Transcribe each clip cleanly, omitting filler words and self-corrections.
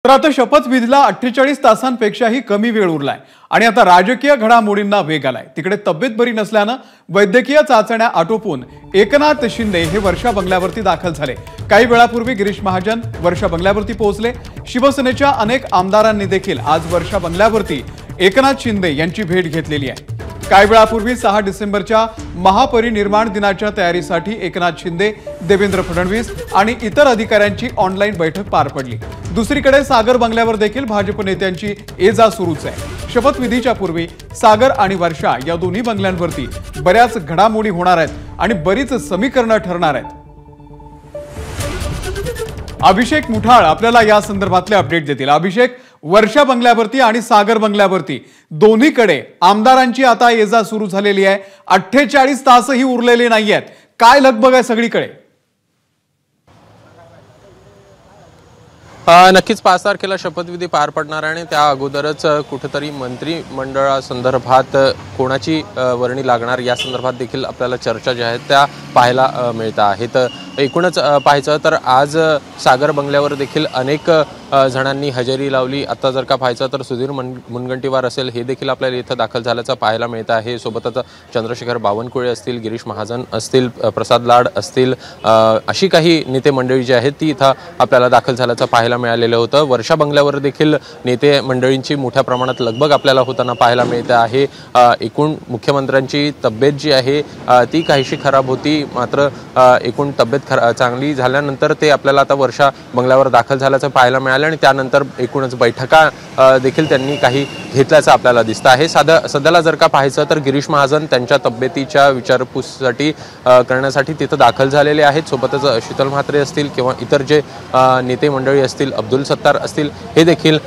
तर आता शपथविधीला 48 तासांपेक्षाही कमी वेळ उरलाय आणि आता राजकीय घडामोडींना वेग आलाय। तिकडे तब्येत बरी नसल्याने वैद्यकीय चाचण्या आटोपून एकनाथ शिंदे हे वर्षा बंगल्यावरती दाखल झाले। काही वेळापूर्वी गिरीश महाजन वर्षा बंगल्यावरती पोहोचले। शिवसेनेच्या अनेक आमदारांनी देखील आज वर्षा बंगल्यावरती एकनाथ शिंदे यांची भेट घेतलेली आहे। काही वेळापूर्वी 6 डिसेंबरच्या महापरिनिर्वाण दिनाच्या तयारीसाठी एकनाथ शिंदे, देवेंद्र फडणवीस आणि इतर अधिकाऱ्यांची ऑनलाईन बैठक पार पडली। दुसरीकडे सागर बंगल्यावर देखील भाजप नेत्यांची ये-जा सुरूच आहे। शपथविधीच्या पूर्वी सागर आणि वर्षा या दोन्ही बंगल्यांवरती बऱ्याच घडामोडी होणार आहेत आणि बरीच समीकरणं ठरणार आहेत। अभिषेक मुठाळ आपल्याला या संदर्भातले अपडेट देतील। अभिषेक, वर्षा बंगल्यावरती आणि सागर बंगल्यावरती दोन्हीकडे आमदारांची आता ये-जा सुरू झालेली आहे। 48 तासही उरलेले नाहीयेत। काय लगबग आहे सगळीकडे? नक्कीच 5 तारखेला शपथविधी पार पडणार आणि त्या अगोदरच कुठेतरी मंत्रिमंडळासंदर्भात कोणाची वर्णी लागणार या संदर्भात देखील आपल्याला चर्चा ज्या आहेत त्या पाहायला मिळत आहेत। एकूणच पाहायचं तर आज सागर बंगल्यावर देखील अनेक जणांनी हजेरी लावली। आता जर का पाहायचं तर सुधीर मुनगंटीवार असेल हे देखील आपल्याला इथं दाखल झाल्याचं पाहायला मिळत आहे। सोबतच चंद्रशेखर बावनकुळे असतील, गिरीश महाजन असतील, प्रसाद लाड असतील, अशी काही नेते मंडळी जी आहेत ती इथं आपल्याला दाखल झाल्याचं पाहायला मिळालेलं होतं। वर्षा बंगल्यावर देखील नेते मंडळींची मोठ्या प्रमाणात लगबग आपल्याला होताना पाहायला मिळते आहे। एकूण मुख्यमंत्र्यांची तब्येत जी आहे ती काहीशी खराब होती, मात्र एकूण तब्येत चांगली झाल्यानंतर ते आपल्याला आता वर्षा बंगल्यावर दाखल झाल्याचं पाहायला मिळालं आणि त्यानंतर एकूणच बैठका देखील त्यांनी काही घेतल्याचं आपल्याला दिसतं आहे। सध्याला जर का पाहायचं तर गिरीश महाजन त्यांच्या तब्येतीच्या विचारपूससाठी करण्यासाठी तिथं दाखल झालेले आहेत। सोबतच शीतल म्हात्रे असतील किंवा इतर जे नेते मंडळी असतील, अब्दुल सत्तार असतील, हे देखील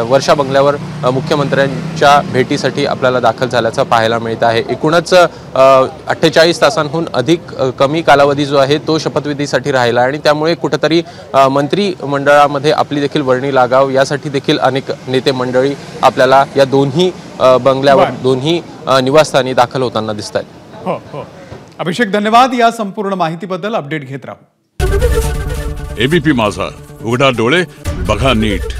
वर्षा बंगल्यावर मुख्यमंत्र्यांच्या भेटीसाठी आपल्याला दाखल झाल्याचं पाहायला मिळत आहे। एकूणच 48 तासांहून अधिक कमी कालावधी जो आहे तो शपथविधीसाठी राहिला आणि त्यामुळे कुठेतरी मंत्रिमंडळामध्ये आपली देखील वर्णी लागाव यासाठी देखील अनेक नेते मंडळी आपल्याला या दोन्ही बंगल्यावर दोन्ही निवासस्थानी दाखल होताना दिसत आहेत। हो, अभिषेक, धन्यवाद या संपूर्ण माहितीबद्दल। अपडेट घेत राहू। एबीपी माझा, उघडा डोळे बघा नीट।